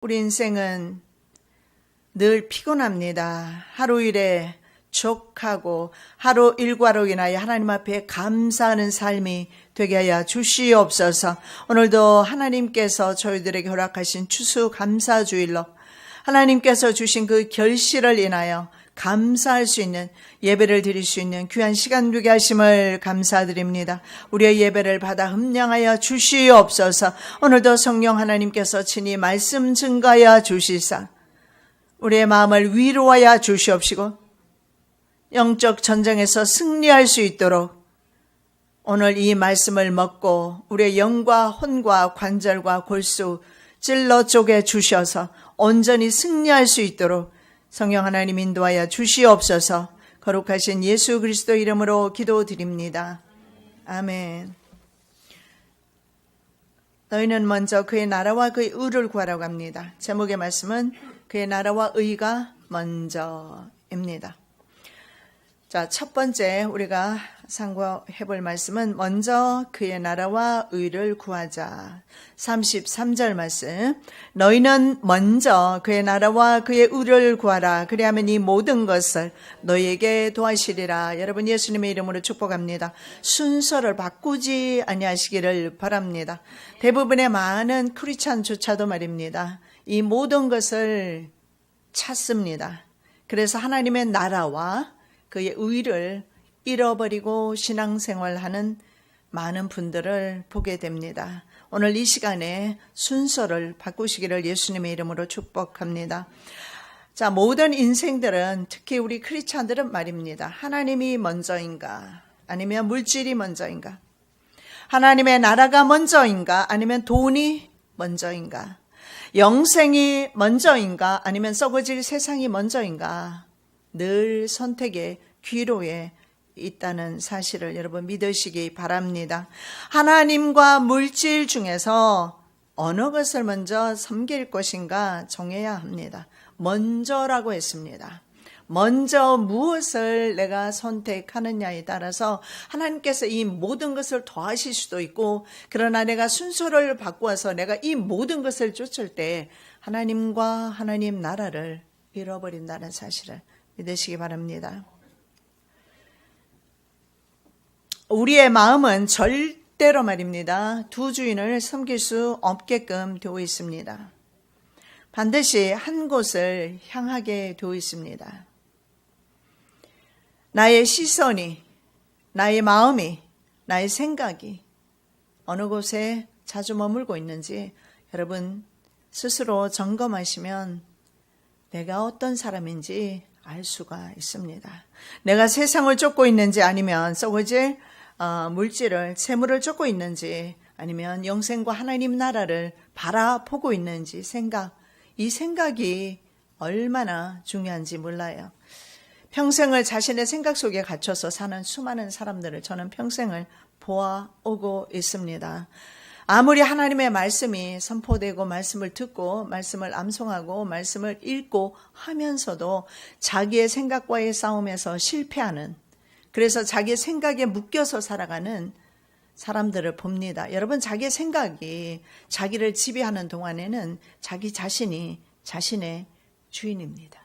우리 인생은 늘 피곤합니다. 하루 일에 족하고 하루 일과로 인하여 하나님 앞에 감사하는 삶이 되게 하여 주시옵소서. 오늘도 하나님께서 저희들에게 허락하신 추수감사주일로 하나님께서 주신 그 결실을 인하여 감사할 수 있는 예배를 드릴 수 있는 귀한 시간 되게 하심을 감사드립니다. 우리의 예배를 받아 흠량하여 주시옵소서. 오늘도 성령 하나님께서 친히 말씀 증가하여 주시사 우리의 마음을 위로하여 주시옵시고 영적 전쟁에서 승리할 수 있도록 오늘 이 말씀을 먹고 우리의 영과 혼과 관절과 골수 찔러 쪼개 주셔서 온전히 승리할 수 있도록 성령 하나님 인도하여 주시옵소서. 거룩하신 예수 그리스도 이름으로 기도드립니다. 아멘. 너희는 먼저 그의 나라와 그의 의를 구하라고 합니다. 제목의 말씀은 그의 나라와 의가 먼저입니다. 자, 첫 번째 우리가 상고해 볼 말씀은 먼저 그의 나라와 의를 구하자. 33절 말씀. 너희는 먼저 그의 나라와 그의 의를 구하라. 그리하면 이 모든 것을 너희에게 도하시리라. 여러분 예수님의 이름으로 축복합니다. 순서를 바꾸지 아니하시기를 바랍니다. 대부분의 많은 크리스찬조차도 말입니다. 이 모든 것을 찾습니다. 그래서 하나님의 나라와 그의 의를 잃어버리고 신앙생활하는 많은 분들을 보게 됩니다. 오늘 이 시간에 순서를 바꾸시기를 예수님의 이름으로 축복합니다. 자, 모든 인생들은 특히 우리 크리스찬들은 말입니다. 하나님이 먼저인가? 아니면 물질이 먼저인가? 하나님의 나라가 먼저인가? 아니면 돈이 먼저인가? 영생이 먼저인가? 아니면 썩어질 세상이 먼저인가? 늘 선택의 기로에 있다는 사실을 여러분 믿으시기 바랍니다. 하나님과 물질 중에서 어느 것을 먼저 섬길 것인가 정해야 합니다. 먼저라고 했습니다. 먼저 무엇을 내가 선택하느냐에 따라서 하나님께서 이 모든 것을 더하실 수도 있고, 그러나 내가 순서를 바꾸어서 내가 이 모든 것을 쫓을 때 하나님과 하나님 나라를 잃어버린다는 사실을 믿으시기 바랍니다. 우리의 마음은 절대로 말입니다. 두 주인을 섬길 수 없게끔 되어 있습니다. 반드시 한 곳을 향하게 되어 있습니다. 나의 시선이, 나의 마음이, 나의 생각이 어느 곳에 자주 머물고 있는지 여러분 스스로 점검하시면 내가 어떤 사람인지 알 수가 있습니다. 내가 세상을 쫓고 있는지 아니면 썩어질 물질을, 재물을 쫓고 있는지 아니면 영생과 하나님 나라를 바라보고 있는지 이 생각이 얼마나 중요한지 몰라요. 평생을 자신의 생각 속에 갇혀서 사는 수많은 사람들을 저는 평생을 보아오고 있습니다. 아무리 하나님의 말씀이 선포되고 말씀을 듣고 말씀을 암송하고 말씀을 읽고 하면서도 자기의 생각과의 싸움에서 실패하는, 그래서 자기의 생각에 묶여서 살아가는 사람들을 봅니다. 여러분, 자기의 생각이 자기를 지배하는 동안에는 자기 자신이 자신의 주인입니다.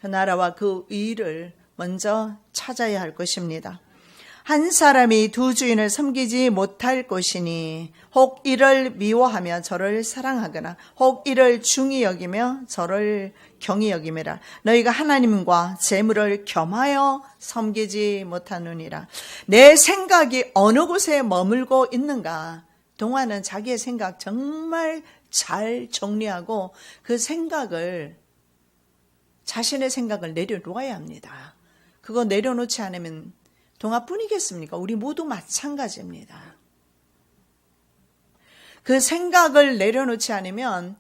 그 나라와 그 의를 먼저 찾아야 할 것입니다. 한 사람이 두 주인을 섬기지 못할 것이니 혹 이를 미워하며 저를 사랑하거나 혹 이를 중히 여기며 저를 경히 여김이라. 너희가 하나님과 재물을 겸하여 섬기지 못하느니라. 내 생각이 어느 곳에 머물고 있는가? 동화는 자기의 생각 정말 잘 정리하고 그 생각을, 자신의 생각을 내려놓아야 합니다. 그거 내려놓지 않으면 동화뿐이겠습니까? 우리 모두 마찬가지입니다. 그 생각을 내려놓지 않으면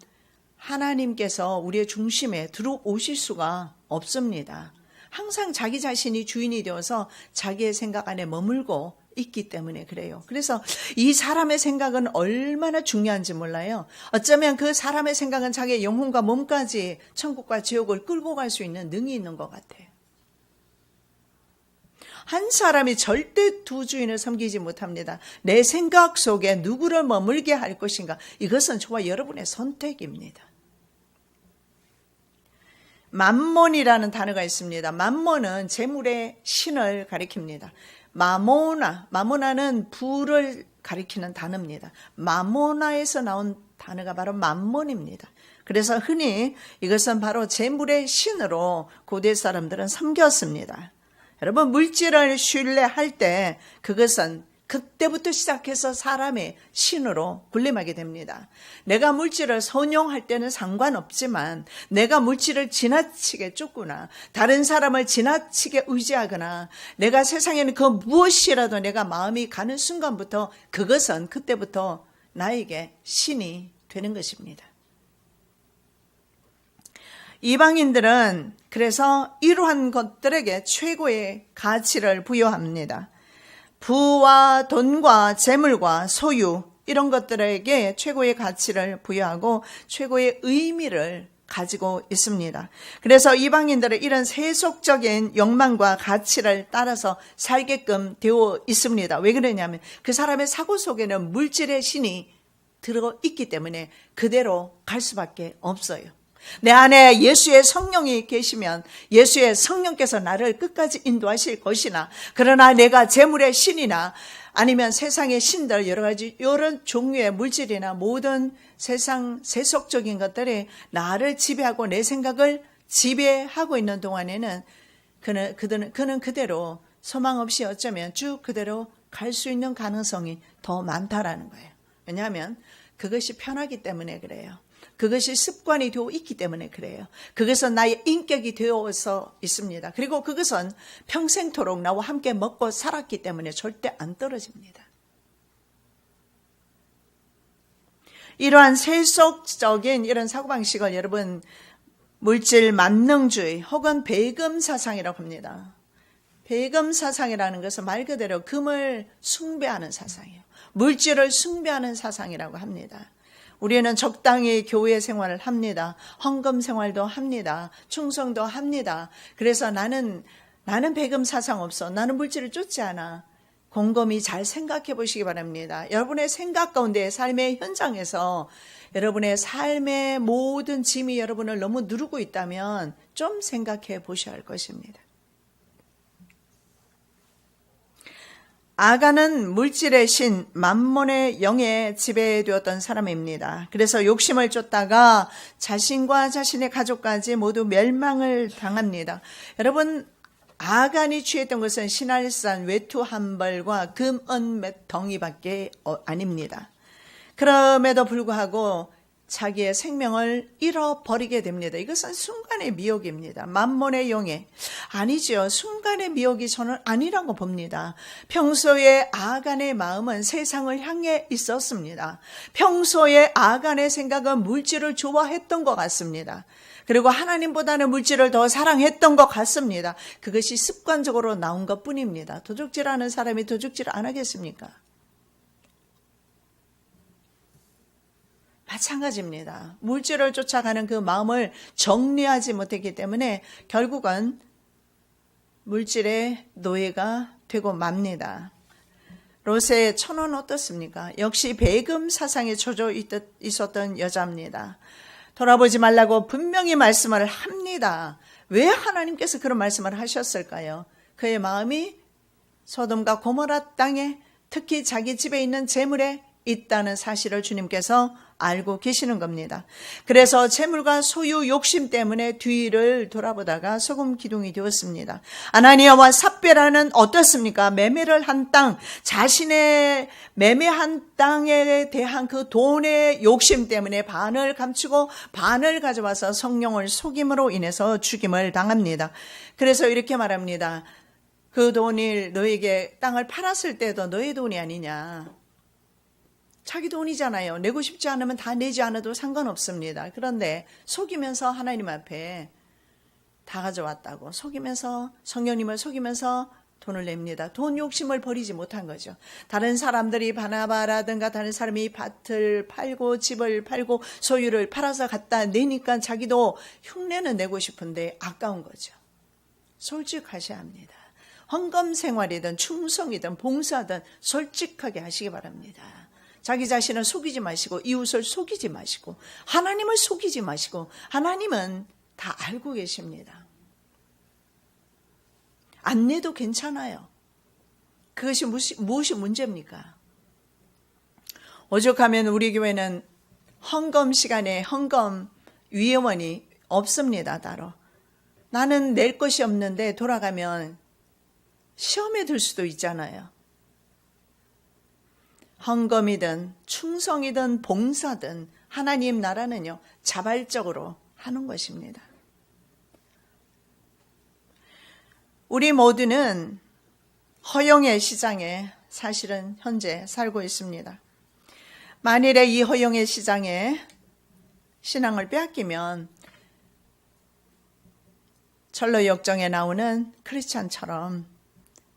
하나님께서 우리의 중심에 들어오실 수가 없습니다. 항상 자기 자신이 주인이 되어서 자기의 생각 안에 머물고 있기 때문에 그래요. 그래서 이 사람의 생각은 얼마나 중요한지 몰라요. 어쩌면 그 사람의 생각은 자기의 영혼과 몸까지 천국과 지옥을 끌고 갈 수 있는 능이 있는 것 같아요. 한 사람이 절대 두 주인을 섬기지 못합니다. 내 생각 속에 누구를 머물게 할 것인가? 이것은 저와 여러분의 선택입니다. 맘몬이라는 단어가 있습니다. 맘몬은 재물의 신을 가리킵니다. 마모나는 부를 가리키는 단어입니다. 마모나에서 나온 단어가 바로 맘몬입니다. 그래서 흔히 이것은 바로 재물의 신으로 고대 사람들은 섬겼습니다. 여러분, 물질을 신뢰할 때 그것은 그때부터 시작해서 사람의 신으로 군림하게 됩니다. 내가 물질을 선용할 때는 상관없지만 내가 물질을 지나치게 쫓거나 다른 사람을 지나치게 의지하거나 내가 세상에는 그 무엇이라도 내가 마음이 가는 순간부터 그것은 그때부터 나에게 신이 되는 것입니다. 이방인들은 그래서 이러한 것들에게 최고의 가치를 부여합니다. 부와 돈과 재물과 소유 이런 것들에게 최고의 가치를 부여하고 최고의 의미를 가지고 있습니다. 그래서 이방인들은 이런 세속적인 욕망과 가치를 따라서 살게끔 되어 있습니다. 왜 그러냐면 그 사람의 사고 속에는 물질의 신이 들어있기 때문에 그대로 갈 수밖에 없어요. 내 안에 예수의 성령이 계시면 예수의 성령께서 나를 끝까지 인도하실 것이나, 그러나 내가 재물의 신이나 아니면 세상의 신들 여러 가지 이런 종류의 물질이나 모든 세상 세속적인 것들이 나를 지배하고 내 생각을 지배하고 있는 동안에는 그는 그대로 소망 없이 어쩌면 쭉 그대로 갈 수 있는 가능성이 더 많다라는 거예요. 왜냐하면 그것이 편하기 때문에 그래요. 그것이 습관이 되어 있기 때문에 그래요. 그것은 나의 인격이 되어서 있습니다. 그리고 그것은 평생토록 나와 함께 먹고 살았기 때문에 절대 안 떨어집니다. 이러한 세속적인 이런 사고방식을 여러분 물질 만능주의 혹은 배금 사상이라고 합니다. 배금 사상이라는 것은 말 그대로 금을 숭배하는 사상이에요. 물질을 숭배하는 사상이라고 합니다. 우리는 적당히 교회 생활을 합니다. 헌금 생활도 합니다. 충성도 합니다. 그래서 나는 배금 사상 없어. 나는 물질을 쫓지 않아. 곰곰이 잘 생각해 보시기 바랍니다. 여러분의 생각 가운데 삶의 현장에서 여러분의 삶의 모든 짐이 여러분을 너무 누르고 있다면 좀 생각해 보셔야 할 것입니다. 아간은 물질의 신 맘몬의 영에 지배되었던 사람입니다. 그래서 욕심을 쫓다가 자신과 자신의 가족까지 모두 멸망을 당합니다. 여러분, 아간이 취했던 것은 신할산 외투 한 벌과 금, 은 몇 덩이밖에 아닙니다. 그럼에도 불구하고 자기의 생명을 잃어버리게 됩니다. 이것은 순간의 미혹입니다. 맘몬의 영에. 아니죠. 순간의 미혹이 저는 아니라고 봅니다. 평소에 아간의 마음은 세상을 향해 있었습니다. 평소에 아간의 생각은 물질을 좋아했던 것 같습니다. 그리고 하나님보다는 물질을 더 사랑했던 것 같습니다. 그것이 습관적으로 나온 것 뿐입니다. 도둑질하는 사람이 도둑질 안 하겠습니까? 마찬가지입니다. 물질을 쫓아가는 그 마음을 정리하지 못했기 때문에 결국은 물질의 노예가 되고 맙니다. 롯의 천원 어떻습니까? 역시 배금 사상에 처져 있었던 여자입니다. 돌아보지 말라고 분명히 말씀을 합니다. 왜 하나님께서 그런 말씀을 하셨을까요? 그의 마음이 소돔과 고모라 땅에 특히 자기 집에 있는 재물에 있다는 사실을 주님께서 알고 계시는 겁니다. 그래서 재물과 소유 욕심 때문에 뒤를 돌아보다가 소금 기둥이 되었습니다. 아나니아와 삽배라는 어떻습니까? 매매를 한 땅, 자신의 매매한 땅에 대한 그 돈의 욕심 때문에 반을 감추고 반을 가져와서 성령을 속임으로 인해서 죽임을 당합니다. 그래서 이렇게 말합니다. 그 돈을 너에게 땅을 팔았을 때도 너의 돈이 아니냐. 자기 돈이잖아요. 내고 싶지 않으면 다 내지 않아도 상관없습니다. 그런데 속이면서 하나님 앞에 다 가져왔다고 속이면서 성령님을 속이면서 돈을 냅니다. 돈 욕심을 버리지 못한 거죠. 다른 사람들이 바나바라든가 다른 사람이 밭을 팔고 집을 팔고 소유를 팔아서 갖다 내니까 자기도 흉내는 내고 싶은데 아까운 거죠. 솔직하셔야 합니다. 헌금 생활이든 충성이든 봉사든 솔직하게 하시기 바랍니다. 자기 자신을 속이지 마시고 이웃을 속이지 마시고 하나님을 속이지 마시고 하나님은 다 알고 계십니다. 안 내도 괜찮아요. 그것이 무엇이 문제입니까? 오죽하면 우리 교회는 헌금 시간에 헌금 위원이 없습니다. 따로. 나는 낼 것이 없는데 돌아가면 시험에 들 수도 있잖아요. 헌금이든 충성이든 봉사든 하나님 나라는요, 자발적으로 하는 것입니다. 우리 모두는 허용의 시장에 사실은 현재 살고 있습니다. 만일에 이 허용의 시장에 신앙을 빼앗기면 철로 역정에 나오는 크리스찬처럼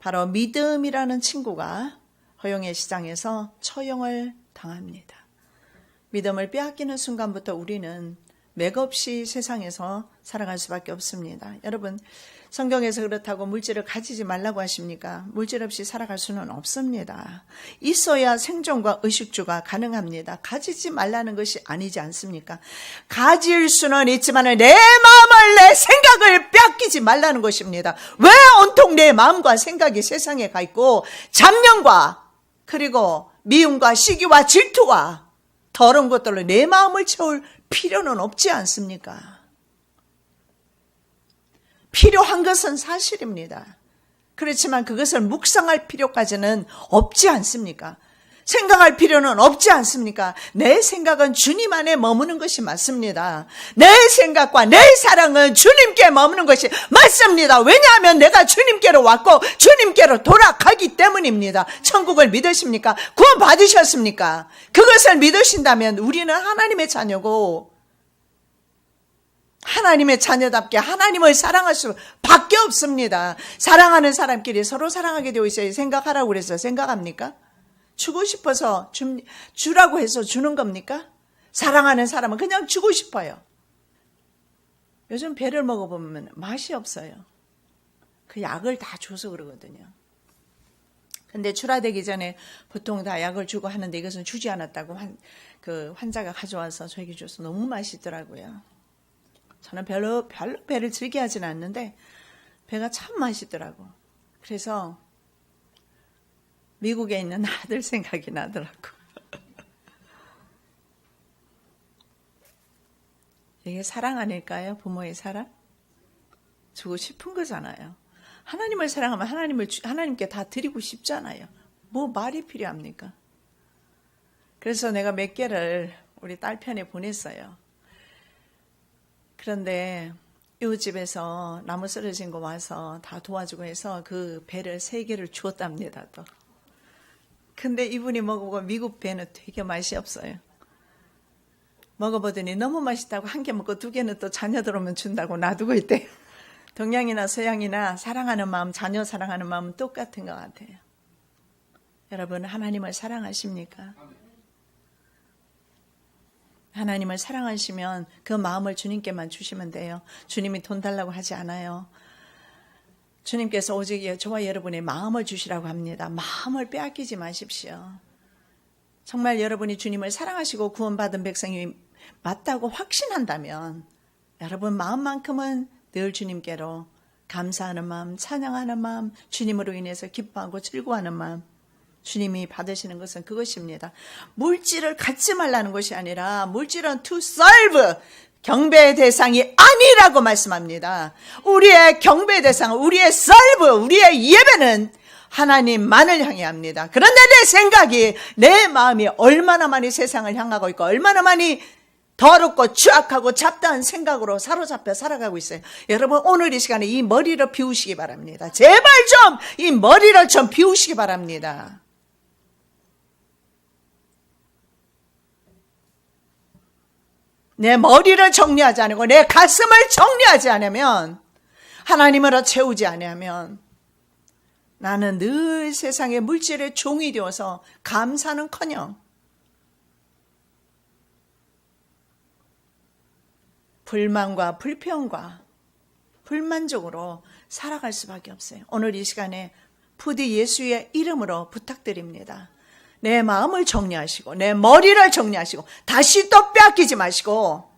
바로 믿음이라는 친구가 허용의 시장에서 처형을 당합니다. 믿음을 빼앗기는 순간부터 우리는 맥없이 세상에서 살아갈 수밖에 없습니다. 여러분, 성경에서 그렇다고 물질을 가지지 말라고 하십니까? 물질 없이 살아갈 수는 없습니다. 있어야 생존과 의식주가 가능합니다. 가지지 말라는 것이 아니지 않습니까? 가질 수는 있지만 내 마음을, 내 생각을 빼앗기지 말라는 것입니다. 왜 온통 내 마음과 생각이 세상에 가 있고 잡념과 그리고 미움과 시기와 질투와 더러운 것들로 내 마음을 채울 필요는 없지 않습니까? 필요한 것은 사실입니다. 그렇지만 그것을 묵상할 필요까지는 없지 않습니까? 생각할 필요는 없지 않습니까? 내 생각은 주님 안에 머무는 것이 맞습니다. 내 생각과 내 사랑은 주님께 머무는 것이 맞습니다. 왜냐하면 내가 주님께로 왔고 주님께로 돌아가기 때문입니다. 천국을 믿으십니까? 구원 받으셨습니까? 그것을 믿으신다면 우리는 하나님의 자녀고 하나님의 자녀답게 하나님을 사랑할 수밖에 없습니다. 사랑하는 사람끼리 서로 사랑하게 되어 있어야 생각하라고 그래서 생각합니까? 주고 싶어서 주라고 해서 주는 겁니까? 사랑하는 사람은 그냥 주고 싶어요. 요즘 배를 먹어보면 맛이 없어요. 그 약을 다 줘서 그러거든요. 근데 출하되기 전에 보통 다 약을 주고 하는데 이것은 주지 않았다고 그 환자가 가져와서 저에게 줘서 너무 맛있더라고요. 저는 별로 배를 즐겨하진 않는데 배가 참 맛있더라고. 그래서 미국에 있는 아들 생각이 나더라고. 이게 사랑 아닐까요? 부모의 사랑? 주고 싶은 거잖아요. 하나님을 사랑하면 하나님께 다 드리고 싶잖아요. 뭐 말이 필요합니까? 그래서 내가 몇 개를 우리 딸 편에 보냈어요. 그런데 이웃집에서 나무 쓰러진 거 와서 다 도와주고 해서 그 배를 3개를 주었답니다. 또. 근데 이분이 먹어보고 미국 배는 되게 맛이 없어요. 먹어보더니 너무 맛있다고 1개 먹고 2개는 또 자녀들 오면 준다고 놔두고 있대요. 동양이나 서양이나 사랑하는 마음, 자녀 사랑하는 마음은 똑같은 것 같아요. 여러분, 하나님을 사랑하십니까? 하나님을 사랑하시면 그 마음을 주님께만 주시면 돼요. 주님이 돈 달라고 하지 않아요. 주님께서 오직 저와 여러분의 마음을 주시라고 합니다. 마음을 빼앗기지 마십시오. 정말 여러분이 주님을 사랑하시고 구원받은 백성이 맞다고 확신한다면 여러분 마음만큼은 늘 주님께로 감사하는 마음, 찬양하는 마음, 주님으로 인해서 기뻐하고 즐거워하는 마음, 주님이 받으시는 것은 그것입니다. 물질을 갖지 말라는 것이 아니라 물질은 to serve, 경배의 대상이 아니라고 말씀합니다. 우리의 경배의 대상, 우리의 serve, 우리의 예배는 하나님만을 향해 합니다. 그런데 내 생각이, 내 마음이 얼마나 많이 세상을 향하고 있고 얼마나 많이 더럽고 추악하고 잡다한 생각으로 사로잡혀 살아가고 있어요. 여러분, 오늘 이 시간에 이 머리를 비우시기 바랍니다. 제발 좀 이 머리를 좀 비우시기 바랍니다. 내 머리를 정리하지 않고 내 가슴을 정리하지 않으면, 하나님으로 채우지 않으면 나는 늘 세상의 물질의 종이 되어서 감사는커녕 불만과 불평과 불만족으로 살아갈 수밖에 없어요. 오늘 이 시간에 부디 예수의 이름으로 부탁드립니다. 내 마음을 정리하시고 내 머리를 정리하시고 다시 또 빼앗기지 마시고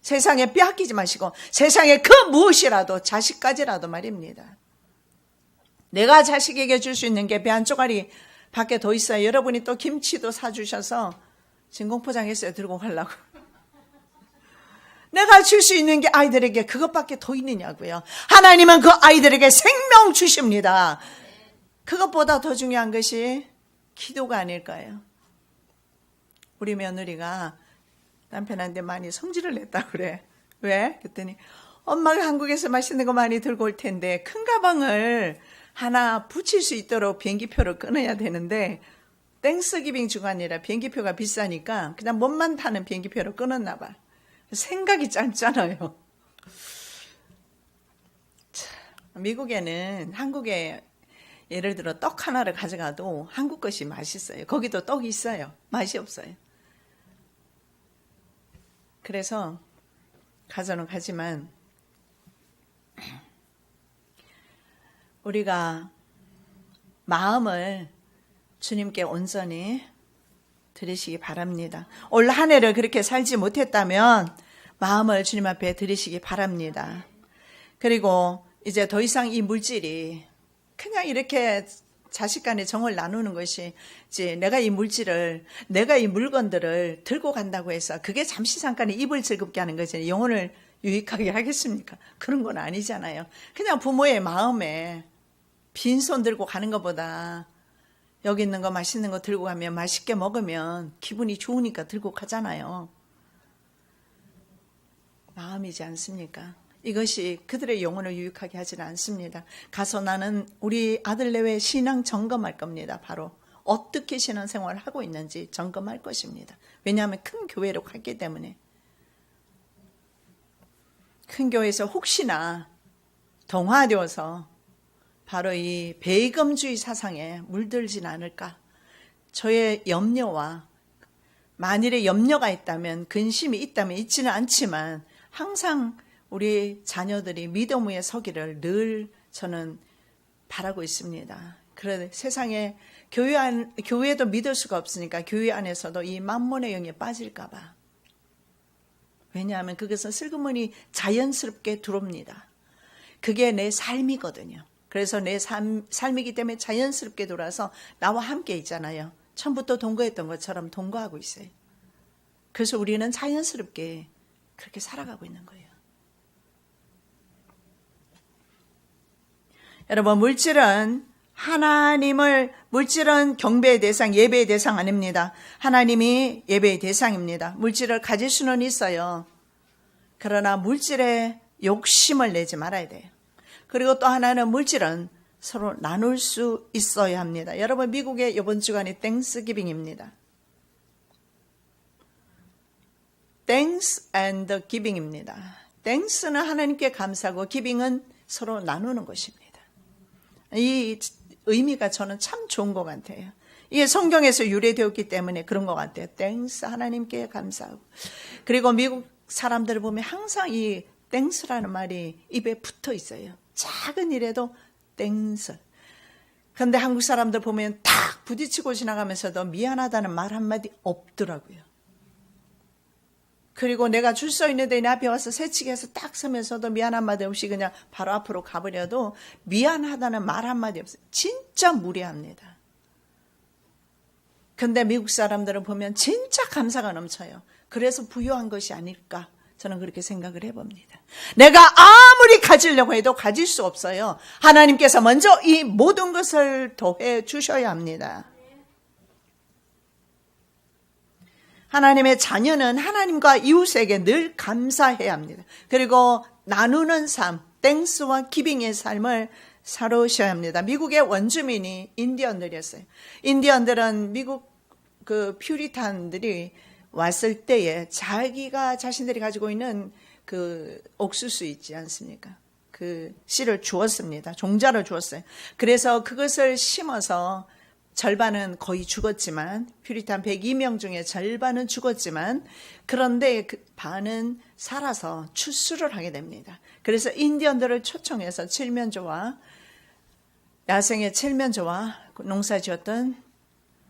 세상에 빼앗기지 마시고 세상에 그 무엇이라도 자식까지라도 말입니다. 내가 자식에게 줄 수 있는 게 배 한 쪼가리 밖에 더 있어요. 여러분이 또 김치도 사주셔서 진공포장했어요. 들고 가려고. 내가 줄 수 있는 게 아이들에게 그것밖에 더 있느냐고요. 하나님은 그 아이들에게 생명 주십니다. 그것보다 더 중요한 것이 기도가 아닐까요? 우리 며느리가 남편한테 많이 성질을 냈다 그래. 왜? 그랬더니 엄마가 한국에서 맛있는 거 많이 들고 올 텐데 큰 가방을 하나 붙일 수 있도록 비행기표를 끊어야 되는데 땡스기빙 주간이라 비행기표가 비싸니까 그냥 몸만 타는 비행기표를 끊었나 봐. 생각이 짧잖아요. 미국에는 한국에 예를 들어 떡 하나를 가져가도 한국 것이 맛있어요. 거기도 떡이 있어요. 맛이 없어요. 그래서 가져는 가지만 우리가 마음을 주님께 온전히 드리시기 바랍니다. 올 한 해를 그렇게 살지 못했다면 마음을 주님 앞에 드리시기 바랍니다. 그리고 이제 더 이상 이 물질이 그냥 이렇게 자식 간에 정을 나누는 것이 이제 내가 이 물건들을 들고 간다고 해서 그게 잠시 잠깐에 입을 즐겁게 하는 거지 영혼을 유익하게 하겠습니까? 그런 건 아니잖아요. 그냥 부모의 마음에 빈손 들고 가는 것보다 여기 있는 거 맛있는 거 들고 가면 맛있게 먹으면 기분이 좋으니까 들고 가잖아요. 마음이지 않습니까? 이것이 그들의 영혼을 유익하게 하지는 않습니다. 가서 나는 우리 아들 내외 신앙 점검할 겁니다. 바로 어떻게 신앙생활을 하고 있는지 점검할 것입니다. 왜냐하면 큰 교회로 갔기 때문에. 큰 교회에서 혹시나 동화되어서 바로 이 배금주의 사상에 물들진 않을까. 저의 염려와 만일에 염려가 있다면 근심이 있다면 있지는 않지만 항상 우리 자녀들이 믿음 위에 서기를 늘 저는 바라고 있습니다. 그런데 세상에 교회도 믿을 수가 없으니까 교회 안에서도 이 만몬의 영에 빠질까 봐. 왜냐하면 그것은 슬그머니 자연스럽게 들어옵니다. 그게 내 삶이거든요. 그래서 내 삶이기 때문에 자연스럽게 돌아서 나와 함께 있잖아요. 처음부터 동거했던 것처럼 동거하고 있어요. 그래서 우리는 자연스럽게 그렇게 살아가고 있는 거예요. 여러분, 물질은 경배의 대상, 예배의 대상 아닙니다. 하나님이 예배의 대상입니다. 물질을 가질 수는 있어요. 그러나 물질에 욕심을 내지 말아야 돼요. 그리고 또 하나는 물질은 서로 나눌 수 있어야 합니다. 여러분, 미국의 이번 주간이 땡스기빙입니다. Thanks and giving입니다. Thanks는 하나님께 감사하고 giving은 서로 나누는 것입니다. 이 의미가 저는 참 좋은 것 같아요. 이게 성경에서 유래되었기 때문에 그런 것 같아요. Thanks, 하나님께 감사하고. 그리고 미국 사람들을 보면 항상 이 Thanks라는 말이 입에 붙어 있어요. 작은 일에도 Thanks. 그런데 한국 사람들 보면 탁 부딪히고 지나가면서도 미안하다는 말 한마디 없더라고요. 그리고 내가 줄 서 있는데 내 앞에 와서 새치기 해서 딱 서면서도 미안 한마디 없이 그냥 바로 앞으로 가버려도 미안하다는 말 한마디 없어요. 진짜 무례합니다. 근데 미국 사람들은 보면 진짜 감사가 넘쳐요. 그래서 부유한 것이 아닐까 저는 그렇게 생각을 해봅니다. 내가 아무리 가지려고 해도 가질 수 없어요. 하나님께서 먼저 이 모든 것을 더해 주셔야 합니다. 하나님의 자녀는 하나님과 이웃에게 늘 감사해야 합니다. 그리고 나누는 삶, 땡스와 기빙의 삶을 살아오셔야 합니다. 미국의 원주민이 인디언들이었어요. 인디언들은 미국 그 퓨리탄들이 왔을 때에 자신들이 가지고 있는 그 옥수수 있지 않습니까? 그 씨를 주었습니다. 종자를 주었어요. 그래서 그것을 심어서 절반은 거의 죽었지만, 퓨리탄 102명 중에 절반은 죽었지만, 그런데 그 반은 살아서 추수를 하게 됩니다. 그래서 인디언들을 초청해서 칠면조와 야생의 칠면조와 농사 지었던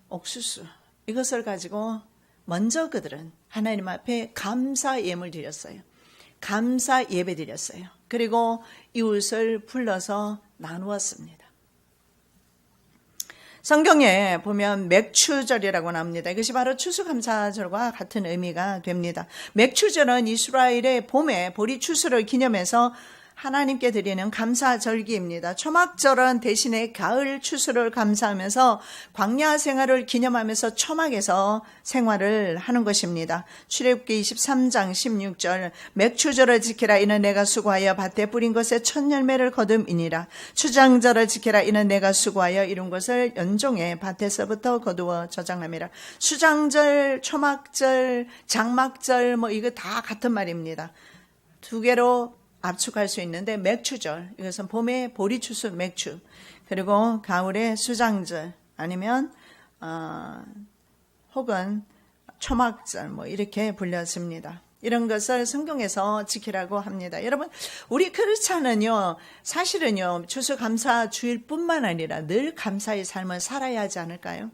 옥수수, 이것을 가지고 먼저 그들은 하나님 앞에 감사 예물 드렸어요. 감사 예배 드렸어요. 그리고 이웃을 불러서 나누었습니다. 성경에 보면 맥추절이라고 나옵니다. 이것이 바로 추수감사절과 같은 의미가 됩니다. 맥추절은 이스라엘의 봄에 보리 추수를 기념해서 하나님께 드리는 감사절기입니다. 초막절은 대신에 가을 추수를 감사하면서 광야 생활을 기념하면서 초막에서 생활을 하는 것입니다. 출애굽기 23장 16절 맥추절을 지키라 이는 내가 수고하여 밭에 뿌린 것에 첫 열매를 거둠이니라. 추장절을 지키라 이는 내가 수고하여 이룬 것을 연종해 밭에서부터 거두어 저장함이라. 수장절, 초막절, 장막절 이거 다 같은 말입니다. 두 개로 압축할 수 있는데 맥추절, 이것은 봄에 보리추수 맥추, 그리고 가을에 수장절 아니면 혹은 초막절 이렇게 불렸습니다. 이런 것을 성경에서 지키라고 합니다. 여러분, 우리 크리스찬은요, 사실은요, 추수감사 주일 뿐만 아니라 늘 감사의 삶을 살아야 하지 않을까요?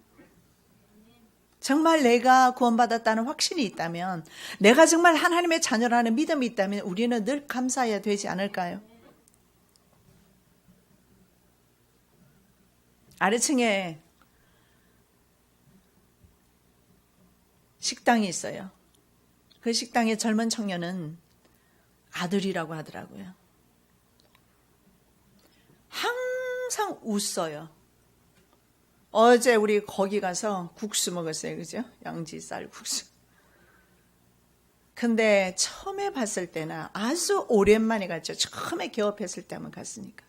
정말 내가 구원받았다는 확신이 있다면, 내가 정말 하나님의 자녀라는 믿음이 있다면 우리는 늘 감사해야 되지 않을까요? 아래층에 식당이 있어요. 그 식당의 젊은 청년은 아들이라고 하더라고요. 항상 웃어요. 어제 우리 거기 가서 국수 먹었어요. 그죠? 양지쌀 국수. 근데 처음에 봤을 때는 아주 오랜만에 갔죠. 처음에 개업했을 때 한번 갔으니까.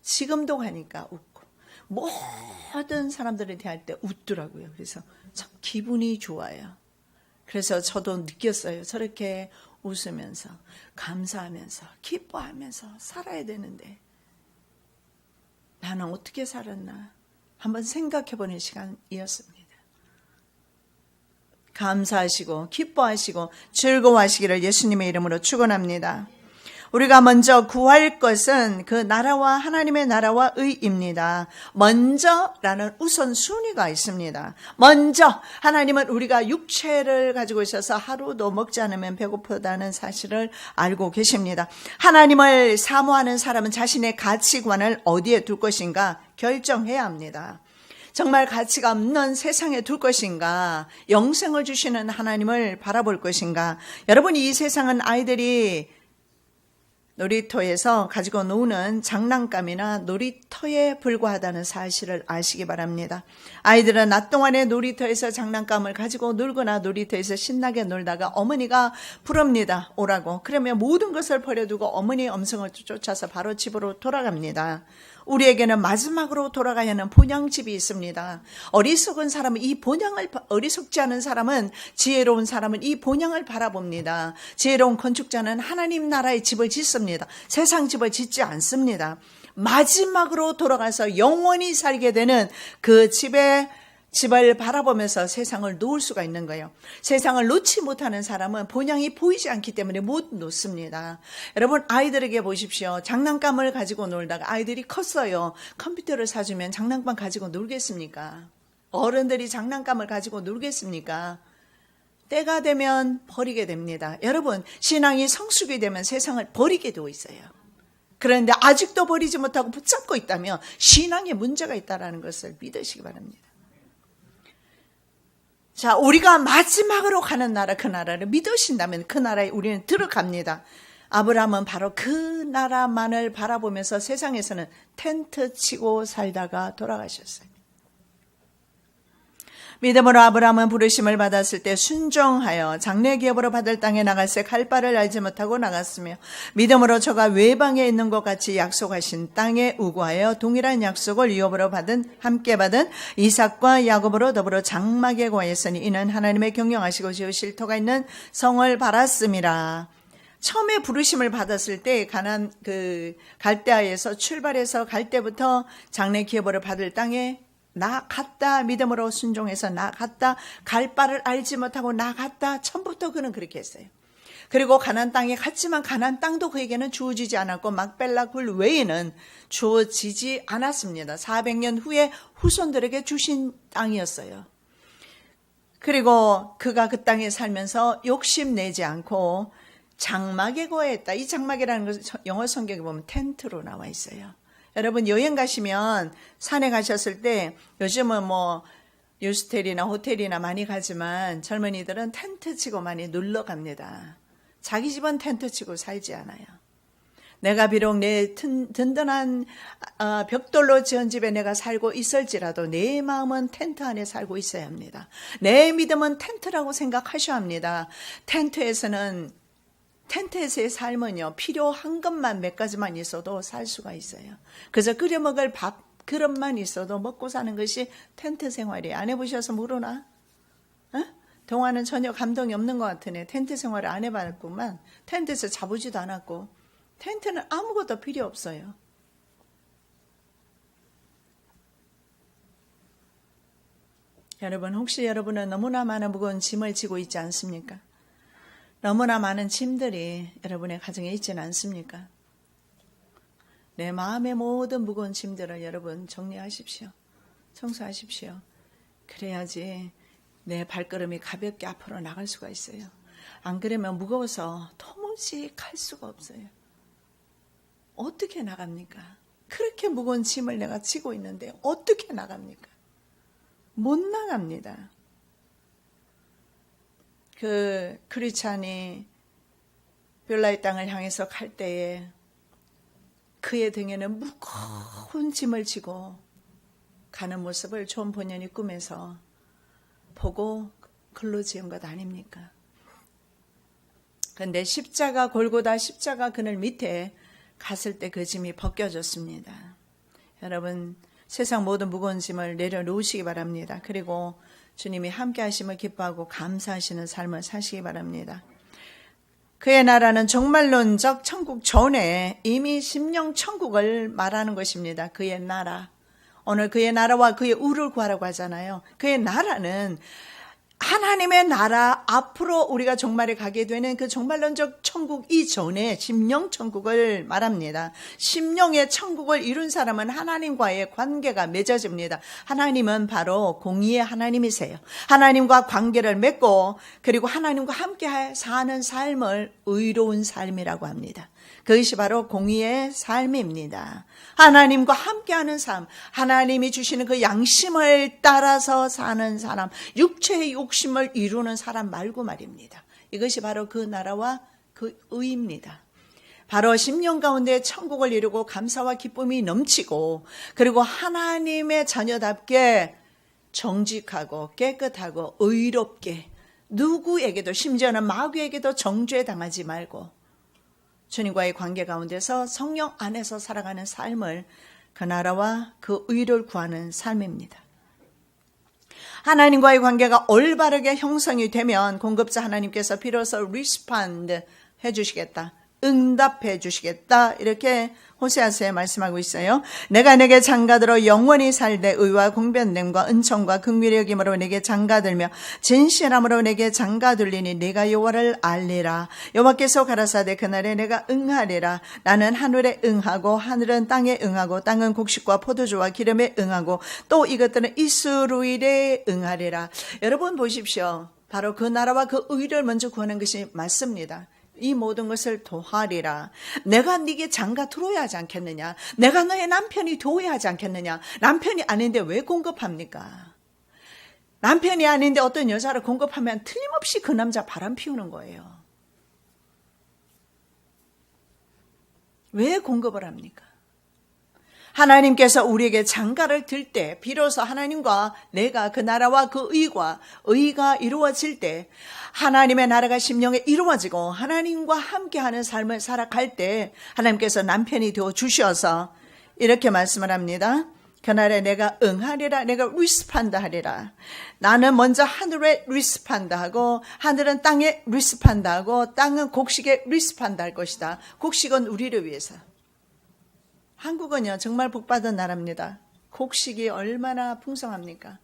지금도 가니까 웃고. 모든 사람들을 대할 때 웃더라고요. 그래서 참 기분이 좋아요. 그래서 저도 느꼈어요. 저렇게 웃으면서, 감사하면서, 기뻐하면서 살아야 되는데 나는 어떻게 살았나? 한번 생각해보는 시간이었습니다. 감사하시고 기뻐하시고 즐거워하시기를 예수님의 이름으로 축원합니다. 우리가 먼저 구할 것은 그 나라와 하나님의 나라와 의입니다. 먼저라는 우선순위가 있습니다. 먼저 하나님은 우리가 육체를 가지고 있어서 하루도 먹지 않으면 배고프다는 사실을 알고 계십니다. 하나님을 사모하는 사람은 자신의 가치관을 어디에 둘 것인가 결정해야 합니다. 정말 가치가 없는 세상에 둘 것인가, 영생을 주시는 하나님을 바라볼 것인가. 여러분, 이 세상은 아이들이 놀이터에서 가지고 노는 장난감이나 놀이터에 불과하다는 사실을 아시기 바랍니다. 아이들은 낮 동안에 놀이터에서 장난감을 가지고 놀거나 놀이터에서 신나게 놀다가 어머니가 부릅니다. 오라고. 그러면 모든 것을 버려두고 어머니의 음성을 쫓아서 바로 집으로 돌아갑니다. 우리에게는 마지막으로 돌아가야 하는 본향집이 있습니다. 어리석은 사람은 어리석지 않은 사람은, 지혜로운 사람은 이 본향을 바라봅니다. 지혜로운 건축자는 하나님 나라의 집을 짓습니다. 세상 집을 짓지 않습니다. 마지막으로 돌아가서 영원히 살게 되는 그 집을 바라보면서 세상을 놓을 수가 있는 거예요. 세상을 놓지 못하는 사람은 본향이 보이지 않기 때문에 못 놓습니다. 여러분, 아이들에게 보십시오. 장난감을 가지고 놀다가 아이들이 컸어요. 컴퓨터를 사주면 장난감 가지고 놀겠습니까? 어른들이 장난감을 가지고 놀겠습니까? 때가 되면 버리게 됩니다. 여러분, 신앙이 성숙이 되면 세상을 버리게 되어 있어요. 그런데 아직도 버리지 못하고 붙잡고 있다면 신앙에 문제가 있다는 것을 믿으시기 바랍니다. 자, 우리가 마지막으로 가는 나라, 그 나라를 믿으신다면 그 나라에 우리는 들어갑니다. 아브라함은 바로 그 나라만을 바라보면서 세상에서는 텐트 치고 살다가 돌아가셨어요. 믿음으로 아브라함은 부르심을 받았을 때 순종하여 장래 기업으로 받을 땅에 나갈새 갈 바를 알지 못하고 나갔으며, 믿음으로 저가 외방에 있는 것 같이 약속하신 땅에 우구하여 동일한 약속을 유업으로 함께 받은 이삭과 야곱으로 더불어 장막에 거하였으니 이는 하나님의 경영하시고 지으실 터가 있는 성을 바랐음이라. 처음에 부르심을 받았을 때 갈대아에서 출발해서 갈 때부터 장래 기업으로 받을 땅에 나갔다. 믿음으로 순종해서 나갔다. 갈 바를 알지 못하고 나갔다. 처음부터 그는 그렇게 했어요. 그리고 가나안 땅에 갔지만 가나안 땅도 그에게는 주어지지 않았고 막벨라 굴 외에는 주어지지 않았습니다. 400년 후에 후손들에게 주신 땅이었어요. 그리고 그가 그 땅에 살면서 욕심내지 않고 장막에 거했다. 이 장막이라는 것은 영어 성경에 보면 텐트로 나와 있어요. 여러분 여행 가시면 산에 가셨을 때 요즘은 뭐 유스텔이나 호텔이나 많이 가지만 젊은이들은 텐트 치고 많이 놀러 갑니다. 자기 집은 텐트 치고 살지 않아요. 내가 비록 내 든든한 벽돌로 지은 집에 내가 살고 있을지라도 내 마음은 텐트 안에 살고 있어야 합니다. 내 믿음은 텐트라고 생각하셔야 합니다. 텐트에서의 삶은요, 필요한 것만 몇 가지만 있어도 살 수가 있어요. 그래서 끓여 먹을 밥 그릇만 있어도 먹고 사는 것이 텐트 생활이에요. 안 해보셔서 모르나? 동화는 전혀 감동이 없는 것 같으네. 텐트 생활을 안 해봤구만. 텐트에서 자보지도 않았고. 텐트는 아무것도 필요 없어요. 여러분, 혹시 여러분은 너무나 많은 무거운 짐을 지고 있지 않습니까? 너무나 많은 짐들이 여러분의 가정에 있지는 않습니까? 내 마음의 모든 무거운 짐들을 여러분 정리하십시오. 청소하십시오. 그래야지 내 발걸음이 가볍게 앞으로 나갈 수가 있어요. 안 그러면 무거워서 도무지 갈 수가 없어요. 어떻게 나갑니까? 그렇게 무거운 짐을 내가 지고 있는데 어떻게 나갑니까? 못 나갑니다. 그 크리스찬이 벨라의 땅을 향해서 갈 때에 그의 등에는 무거운 짐을 지고 가는 모습을 존 본연이 꿈에서 보고 글로 지은 것 아닙니까? 그런데 십자가 골고다 십자가 그늘 밑에 갔을 때 그 짐이 벗겨졌습니다. 여러분 세상 모든 무거운 짐을 내려놓으시기 바랍니다. 그리고 주님이 함께 하심을 기뻐하고 감사하시는 삶을 사시기 바랍니다. 그의 나라는 종말론적 천국 전에 이미 심령 천국을 말하는 것입니다. 그의 나라. 오늘 그의 나라와 그의 의를 구하라고 하잖아요. 그의 나라는 하나님의 나라 앞으로 우리가 종말에 가게 되는 그 종말론적 천국 이전에 심령 천국을 말합니다. 심령의 천국을 이룬 사람은 하나님과의 관계가 맺어집니다. 하나님은 바로 공의의 하나님이세요. 하나님과 관계를 맺고 그리고 하나님과 함께 사는 삶을 의로운 삶이라고 합니다. 그것이 바로 공의의 삶입니다. 하나님과 함께하는 삶, 하나님이 주시는 그 양심을 따라서 사는 사람, 육체의 욕심을 이루는 사람 말고 말입니다. 이것이 바로 그 나라와 그 의입니다. 바로 심령 가운데 천국을 이루고 감사와 기쁨이 넘치고 그리고 하나님의 자녀답게 정직하고 깨끗하고 의롭게 누구에게도 심지어는 마귀에게도 정죄 당하지 말고 주님과의 관계 가운데서 성령 안에서 살아가는 삶을 그 나라와 그 의를 구하는 삶입니다. 하나님과의 관계가 올바르게 형성이 되면 공급자 하나님께서 비로소 respond 해주시겠다. 응답해 주시겠다. 이렇게 호세아서에 말씀하고 있어요. 내가 내게 장가들어 영원히 살되 의와 공변됨과 은총과 긍휼의 여김으로 내게 장가들며 진실함으로 내게 장가들리니 내가 여호와를 알리라. 여호와께서 가라사대 그날에 내가 응하리라. 나는 하늘에 응하고 하늘은 땅에 응하고 땅은 곡식과 포도주와 기름에 응하고 또 이것들은 이스루일에 응하리라. 여러분 보십시오. 바로 그 나라와 그 의를 먼저 구하는 것이 맞습니다. 이 모든 것을 도하리라. 내가 네게 장가 들어야 하지 않겠느냐? 내가 너의 남편이 되어야 하지 않겠느냐? 남편이 아닌데 왜 공급합니까? 남편이 아닌데 어떤 여자를 공급하면 틀림없이 그 남자 바람 피우는 거예요. 왜 공급을 합니까? 하나님께서 우리에게 장가를 들 때 비로소 하나님과 내가 그 나라와 그 의가 이루어질 때 하나님의 나라가 심령에 이루어지고 하나님과 함께하는 삶을 살아갈 때 하나님께서 남편이 되어 주셔서 이렇게 말씀을 합니다. 그날에 내가 응하리라. 내가 리스판드 하리라. 나는 먼저 하늘에 리스판드 하고 하늘은 땅에 리스판드 하고 땅은 곡식에 리스판드 할 것이다. 곡식은 우리를 위해서. 한국은요 정말 복받은 나라입니다. 곡식이 얼마나 풍성합니까?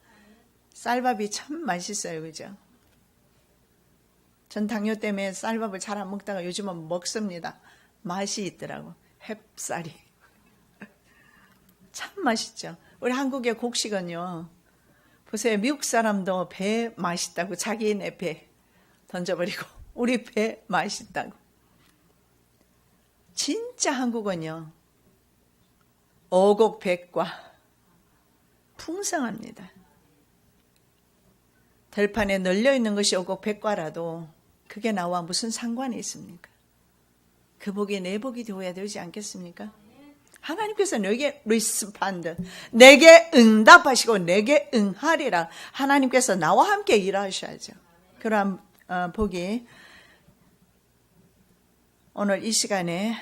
쌀밥이 참 맛있어요. 그죠? 전 당뇨 때문에 쌀밥을 잘 안 먹다가 요즘은 먹습니다. 맛이 있더라고. 햅쌀이. 참 맛있죠. 우리 한국의 곡식은요. 보세요. 미국 사람도 배 맛있다고 자기네 배 던져버리고 우리 배 맛있다고. 진짜 한국은요. 오곡백과 풍성합니다. 들판에 널려있는 것이 오곡백과라도 그게 나와 무슨 상관이 있습니까? 그 복이 내 복이 되어야 되지 않겠습니까? 하나님께서 내게 리스판드, 내게 응답하시고 내게 응하리라. 하나님께서 나와 함께 일하셔야죠. 그러한 복이 오늘 이 시간에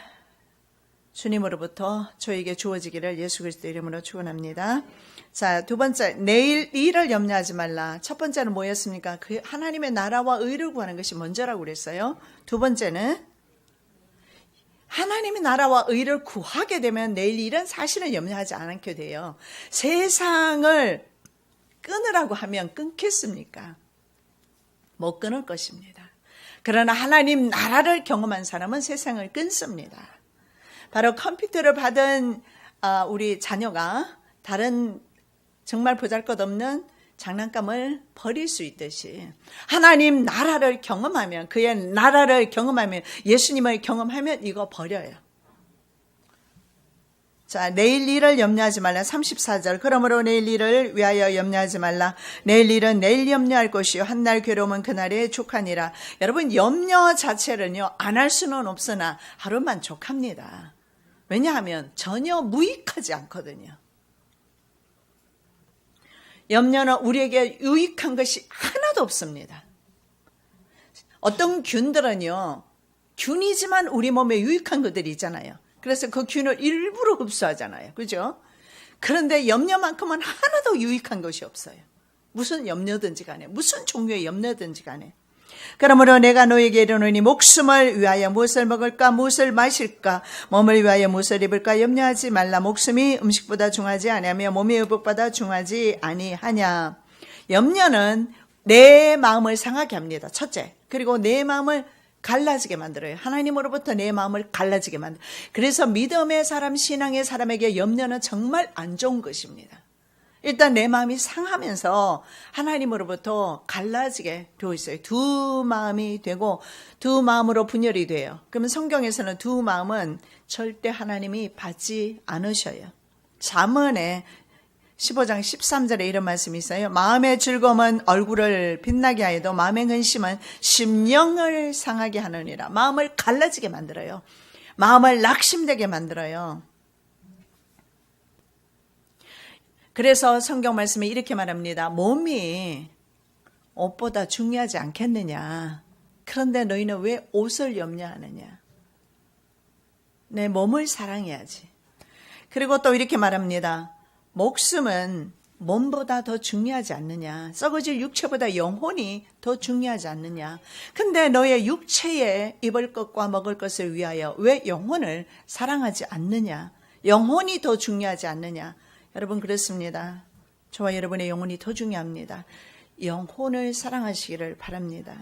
주님으로부터 저에게 주어지기를 예수 그리스도 이름으로 축원합니다. 자, 두 번째, 내일 일을 염려하지 말라. 첫 번째는 뭐였습니까? 그 하나님의 나라와 의를 구하는 것이 먼저라고 그랬어요. 두 번째는 하나님의 나라와 의를 구하게 되면 내일 일은 사실은 염려하지 않게 돼요. 세상을 끊으라고 하면 끊겠습니까? 못 끊을 것입니다. 그러나 하나님 나라를 경험한 사람은 세상을 끊습니다. 바로 컴퓨터를 받은 우리 자녀가 다른 정말 보잘것없는 장난감을 버릴 수 있듯이 하나님 나라를 경험하면, 그의 나라를 경험하면, 예수님을 경험하면 이거 버려요. 자, 내일 일을 염려하지 말라. 34절. 그러므로 내일 일을 위하여 염려하지 말라. 내일 일은 내일 염려할 것이요 한날 괴로움은 그날에 족하니라. 여러분, 염려 자체는요 안 할 수는 없으나 하루만 족합니다. 왜냐하면 전혀 무익하지 않거든요. 염려는 우리에게 유익한 것이 하나도 없습니다. 어떤 균들은요, 균이지만 우리 몸에 유익한 것들이 있잖아요. 그래서 그 균을 일부러 흡수하잖아요. 그죠? 그런데 염려만큼은 하나도 유익한 것이 없어요. 무슨 염려든지 간에, 무슨 종류의 염려든지 간에. 그러므로 내가 너에게 이르노니 목숨을 위하여 무엇을 먹을까, 무엇을 마실까, 몸을 위하여 무엇을 입을까 염려하지 말라. 목숨이 음식보다 중하지 아니하며 몸이 의복보다 중하지 아니하냐. 염려는 내 마음을 상하게 합니다. 첫째. 그리고 내 마음을 갈라지게 만들어요. 하나님으로부터 내 마음을 갈라지게 만들어요. 그래서 믿음의 사람, 신앙의 사람에게 염려는 정말 안 좋은 것입니다. 일단 내 마음이 상하면서 하나님으로부터 갈라지게 되어 있어요. 두 마음이 되고 두 마음으로 분열이 돼요. 그러면 성경에서는 두 마음은 절대 하나님이 받지 않으셔요. 잠언에 15장 13절에 이런 말씀이 있어요. 마음의 즐거움은 얼굴을 빛나게 하여도 마음의 근심은 심령을 상하게 하느니라. 마음을 갈라지게 만들어요. 마음을 낙심되게 만들어요. 그래서 성경 말씀에 이렇게 말합니다. 몸이 옷보다 중요하지 않겠느냐. 그런데 너희는 왜 옷을 염려하느냐. 내 몸을 사랑해야지. 그리고 또 이렇게 말합니다. 목숨은 몸보다 더 중요하지 않느냐. 썩어질 육체보다 영혼이 더 중요하지 않느냐. 근데 너의 육체에 입을 것과 먹을 것을 위하여 왜 영혼을 사랑하지 않느냐. 영혼이 더 중요하지 않느냐. 여러분 그렇습니다. 저와 여러분의 영혼이 더 중요합니다. 영혼을 사랑하시기를 바랍니다.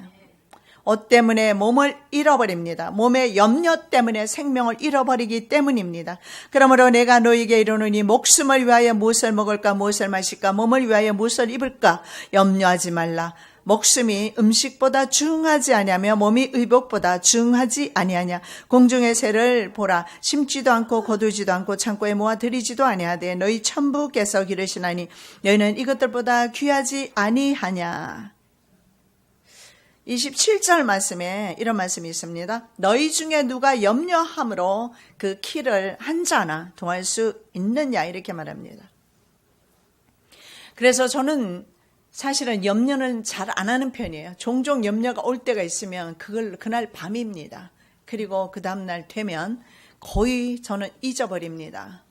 옷 때문에 몸을 잃어버립니다. 몸의 염려 때문에 생명을 잃어버리기 때문입니다. 그러므로 내가 너에게 이르노니 목숨을 위하여 무엇을 먹을까, 무엇을 마실까, 몸을 위하여 무엇을 입을까 염려하지 말라. 목숨이 음식보다 중하지 아니하며 몸이 의복보다 중하지 아니하냐. 공중의 새를 보라. 심지도 않고 거두지도 않고 창고에 모아 들이지도 아니하되 너희 천부께서 기르시나니 너희는 이것들보다 귀하지 아니하냐. 27절 말씀에 이런 말씀이 있습니다. 너희 중에 누가 염려함으로 그 키를 한 자나 더할 수 있느냐 이렇게 말합니다. 그래서 저는 사실은 염려는 잘 안 하는 편이에요. 종종 염려가 올 때가 있으면 그날 밤입니다. 그리고 그 다음날 되면 거의 저는 잊어버립니다.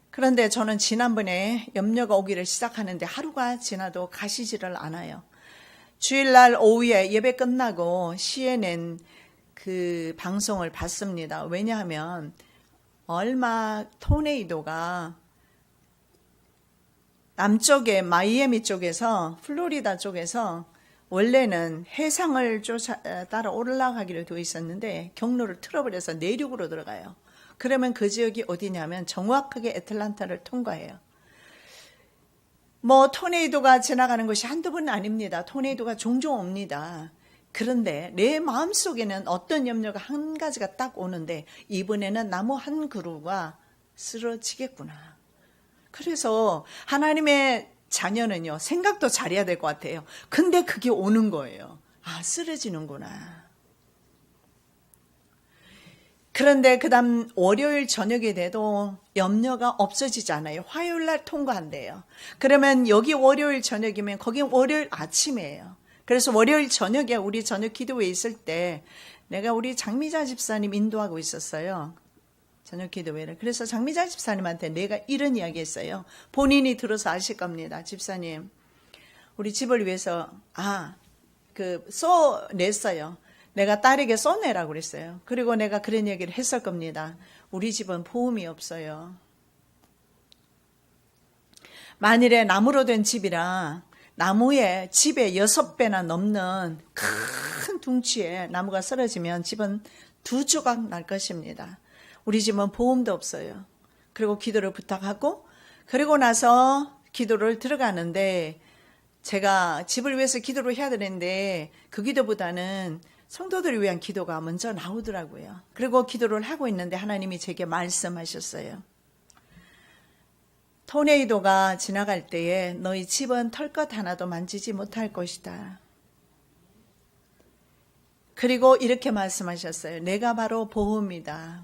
그런데 저는 지난번에 염려가 오기를 시작하는데 하루가 지나도 가시지를 않아요. 주일날 오후에 예배 끝나고 CNN 그 방송을 봤습니다. 왜냐하면 얼마 토네이도가 남쪽에 마이애미 쪽에서 플로리다 쪽에서 원래는 해상을 따라 올라가기로 되어 있었는데 경로를 틀어버려서 내륙으로 들어가요. 그러면 그 지역이 어디냐면 정확하게 애틀란타를 통과해요. 뭐 토네이도가 지나가는 것이 한두 번은 아닙니다. 토네이도가 종종 옵니다. 그런데 내 마음속에는 어떤 염려가 한 가지가 딱 오는데 이번에는 나무 한 그루가 쓰러지겠구나. 그래서 하나님의 자녀는요, 생각도 잘해야 될 것 같아요. 근데 그게 오는 거예요. 아, 쓰러지는구나. 그런데 그 다음 월요일 저녁이 돼도 염려가 없어지지 않아요. 화요일 날 통과한대요. 그러면 여기 월요일 저녁이면 거기 월요일 아침이에요. 그래서 월요일 저녁에 우리 저녁 기도회에 있을 때 내가 우리 장미자 집사님 인도하고 있었어요. 저녁 기도회를. 그래서 장미자 집사님한테 내가 이런 이야기 했어요. 본인이 들어서 아실 겁니다. 집사님, 우리 집을 위해서 냈어요. 내가 딸에게 써내라고 그랬어요. 그리고 내가 그런 얘기를 했을 겁니다. 우리 집은 보험이 없어요. 만일에 나무로 된 집이라 나무에 집에 6배나 넘는 큰 둥치에 나무가 쓰러지면 집은 2조각 날 것입니다. 우리 집은 보험도 없어요. 그리고 기도를 부탁하고 그리고 나서 기도를 들어가는데 제가 집을 위해서 기도를 해야 되는데 그 기도보다는 성도들을 위한 기도가 먼저 나오더라고요. 그리고 기도를 하고 있는데 하나님이 제게 말씀하셨어요. 토네이도가 지나갈 때에 너희 집은 털것 하나도 만지지 못할 것이다. 그리고 이렇게 말씀하셨어요. 내가 바로 보험이다.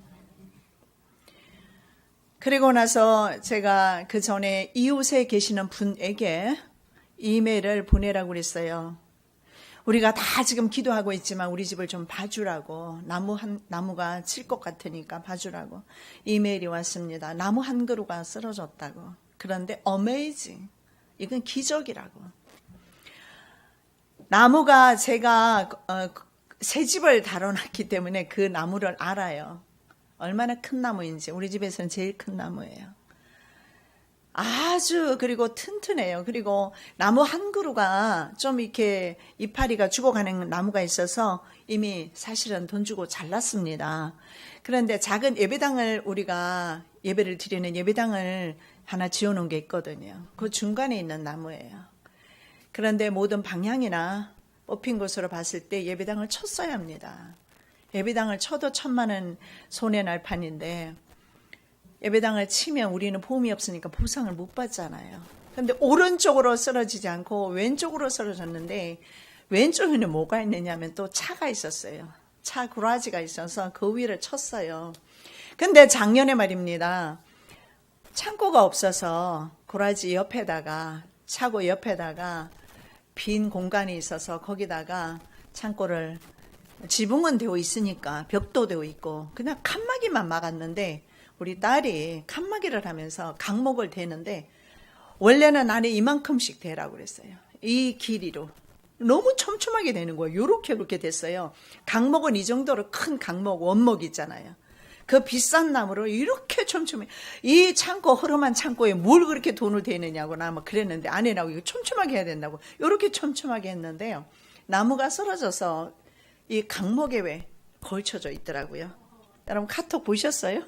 그리고 나서 제가 그 전에 이웃에 계시는 분에게 이메일을 보내라고 그랬어요. 우리가 다 지금 기도하고 있지만 우리 집을 좀 봐주라고, 나무가 칠 것 같으니까 봐주라고 이메일이 왔습니다. 나무 한 그루가 쓰러졌다고. 그런데 어메이징, 이건 기적이라고. 나무가 제가 새 집을 다뤄놨기 때문에 그 나무를 알아요. 얼마나 큰 나무인지. 우리 집에서는 제일 큰 나무예요. 아주 그리고 튼튼해요. 그리고 나무 한 그루가 좀 이렇게 이파리가 죽어가는 나무가 있어서 이미 사실은 돈 주고 잘랐습니다. 그런데 작은 예배당을 우리가 예배를 드리는 예배당을 하나 지어놓은 게 있거든요. 그 중간에 있는 나무예요. 그런데 모든 방향이나 뽑힌 곳으로 봤을 때 예배당을 쳤어야 합니다. 예배당을 쳐도 1,000만 원 손해 날 판인데 예배당을 치면 우리는 보험이 없으니까 보상을 못 받잖아요. 그런데 오른쪽으로 쓰러지지 않고 왼쪽으로 쓰러졌는데 왼쪽에는 뭐가 있느냐면 또 차가 있었어요. 차 구라지가 있어서 그 위를 쳤어요. 근데 작년에 말입니다. 창고가 없어서 구라지 옆에다가 차고 옆에다가 빈 공간이 있어서 거기다가 창고를 지붕은 되어 있으니까 벽도 되어 있고 그냥 칸막이만 막았는데 우리 딸이 칸막이를 하면서 강목을 대는데 원래는 안에 이만큼씩 대라고 그랬어요. 이 길이로. 너무 촘촘하게 되는 거예요. 요렇게 그렇게 됐어요. 강목은 이 정도로 큰 강목, 원목 있잖아요. 그 비싼 나무로 이렇게 촘촘해. 이 창고, 허름한 창고에 뭘 그렇게 돈을 대느냐고 나 막 그랬는데 아내라고 이거 촘촘하게 해야 된다고. 요렇게 촘촘하게 했는데요. 나무가 쓰러져서 이 강목에 왜 걸쳐져 있더라고요. 여러분 카톡 보셨어요?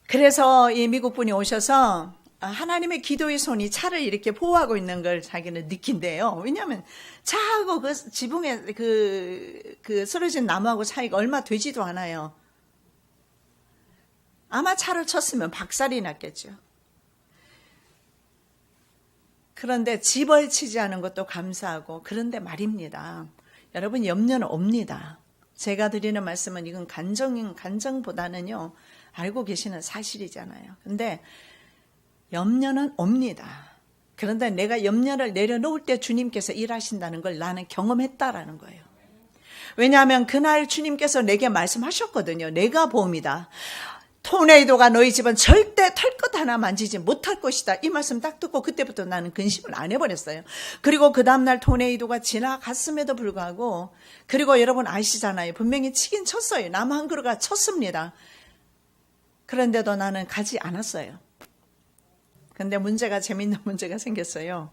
그래서 이 미국 분이 오셔서 하나님의 기도의 손이 차를 이렇게 보호하고 있는 걸 자기는 느낀대요. 왜냐하면 차하고 그 지붕에 그 쓰러진 나무하고 차이가 얼마 되지도 않아요. 아마 차를 쳤으면 박살이 났겠죠. 그런데 집을 치지 않은 것도 감사하고 그런데 말입니다. 여러분 염려는 옵니다. 제가 드리는 말씀은 이건 간정보다는요. 알고 계시는 사실이잖아요. 근데 염려는 옵니다. 그런데 내가 염려를 내려놓을 때 주님께서 일하신다는 걸 나는 경험했다라는 거예요. 왜냐하면 그날 주님께서 내게 말씀하셨거든요. 내가 보험이다. 토네이도가 너희 집은 절대 털 것 하나 만지지 못할 것이다. 이 말씀 딱 듣고 그때부터 나는 근심을 안 해버렸어요. 그리고 그 다음날 토네이도가 지나갔음에도 불구하고 그리고 여러분 아시잖아요. 분명히 치긴 쳤어요. 나무 한 그루가 쳤습니다. 그런데도 나는 가지 않았어요. 근데 재밌는 문제가 생겼어요.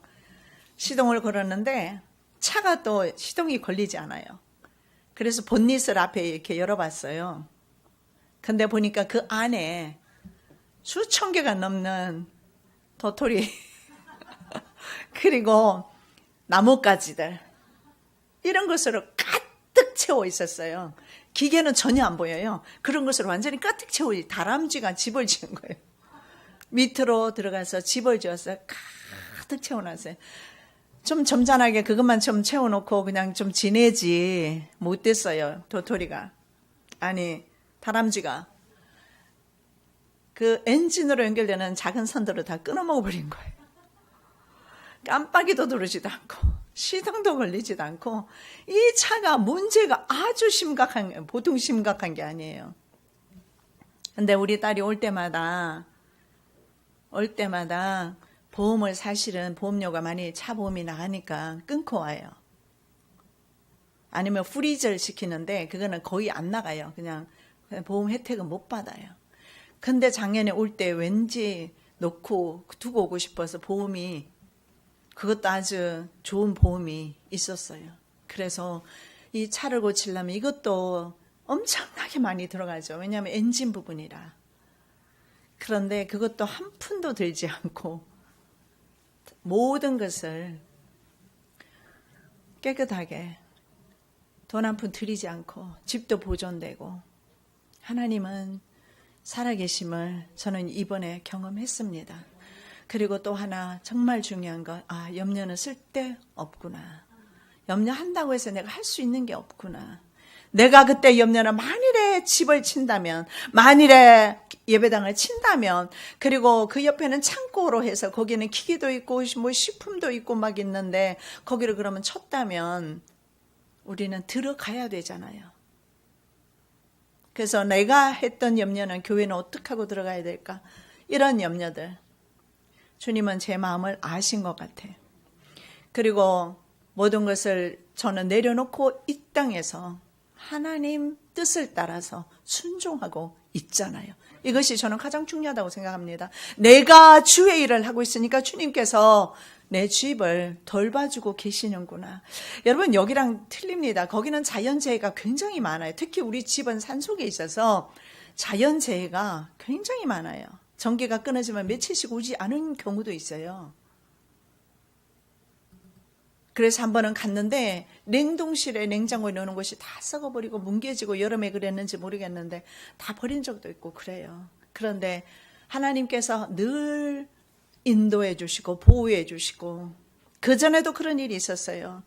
시동을 걸었는데 차가 또 시동이 걸리지 않아요. 그래서 본닛을 앞에 이렇게 열어봤어요. 근데 보니까 그 안에 수천 개가 넘는 도토리 그리고 나뭇가지들 이런 것으로 가득 채워 있었어요. 기계는 전혀 안 보여요. 그런 것으로 완전히 가득 채워 다람쥐가 집을 지은 거예요. 밑으로 들어가서 집을 지어서 가득 채워놨어요. 좀 점잖하게 그것만 좀 채워놓고 그냥 좀 지내지 못됐어요. 도토리가. 아니 다람쥐가 그 엔진으로 연결되는 작은 선들을 다 끊어먹어버린 거예요. 깜빡이도 누르지도 않고 시동도 걸리지도 않고 이 차가 문제가 아주 보통 심각한 게 아니에요. 근데 우리 딸이 올 때마다 보험을 사실은 보험료가 많이 차 보험이 나가니까 끊고 와요. 아니면 프리즈를 시키는데 그거는 거의 안 나가요. 그냥 보험 혜택은 못 받아요. 근데 작년에 올 때 왠지 놓고 두고 오고 싶어서 보험이 그것도 아주 좋은 보험이 있었어요. 그래서 이 차를 고치려면 이것도 엄청나게 많이 들어가죠. 왜냐하면 엔진 부분이라. 그런데 그것도 한 푼도 들지 않고 모든 것을 깨끗하게 돈 한 푼 들이지 않고 집도 보존되고 하나님은 살아계심을 저는 이번에 경험했습니다. 그리고 또 하나 정말 중요한 건 염려는 쓸데없구나. 염려한다고 해서 내가 할 수 있는 게 없구나. 내가 그때 염려는 만일에 집을 친다면, 만일에 예배당을 친다면, 그리고 그 옆에는 창고로 해서 거기는 기계도 있고 뭐 식품도 있고 막 있는데 거기를 그러면 쳤다면 우리는 들어가야 되잖아요. 그래서 내가 했던 염려는 교회는 어떻게 하고 들어가야 될까? 이런 염려들. 주님은 제 마음을 아신 것 같아요. 그리고 모든 것을 저는 내려놓고 이 땅에서 하나님 뜻을 따라서 순종하고 있잖아요. 이것이 저는 가장 중요하다고 생각합니다. 내가 주의 일을 하고 있으니까 주님께서 내 집을 돌봐주고 계시는구나. 여러분 여기랑 틀립니다. 거기는 자연재해가 굉장히 많아요. 특히 우리 집은 산속에 있어서 자연재해가 굉장히 많아요. 전기가 끊어지면 며칠씩 오지 않은 경우도 있어요. 그래서 한 번은 갔는데 냉동실에 냉장고에 넣는 것이 다 썩어버리고 뭉개지고 여름에 그랬는지 모르겠는데 다 버린 적도 있고 그래요. 그런데 하나님께서 늘 인도해 주시고 보호해 주시고 그전에도 그런 일이 있었어요.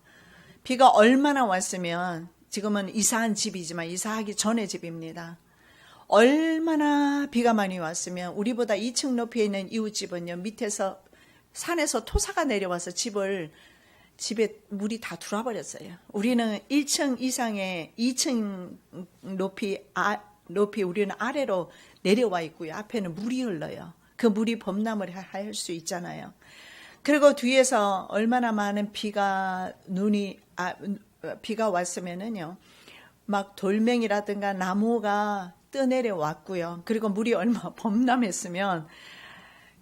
비가 얼마나 왔으면 지금은 이사한 집이지만 이사하기 전의 집입니다. 얼마나 비가 많이 왔으면 우리보다 2층 높이에 있는 이웃집은요 밑에서 산에서 토사가 내려와서 집에 물이 다 들어와 버렸어요. 우리는 1층 이상의 2층 높이 우리는 아래로 내려와 있고요. 앞에는 물이 흘러요. 그 물이 범람을 할 수 있잖아요. 그리고 뒤에서 얼마나 많은 비가 왔으면은요, 막 돌멩이라든가 나무가 떠내려 왔고요. 그리고 물이 얼마 범람했으면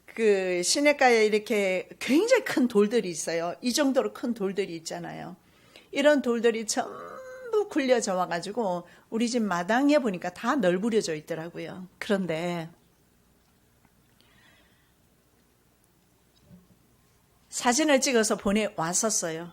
그 시냇가에 이렇게 굉장히 큰 돌들이 있어요. 이 정도로 큰 돌들이 있잖아요. 이런 돌들이 전부 굴려져 와가지고 우리 집 마당에 보니까 다 널브러져 있더라고요. 그런데 사진을 찍어서 보내왔었어요.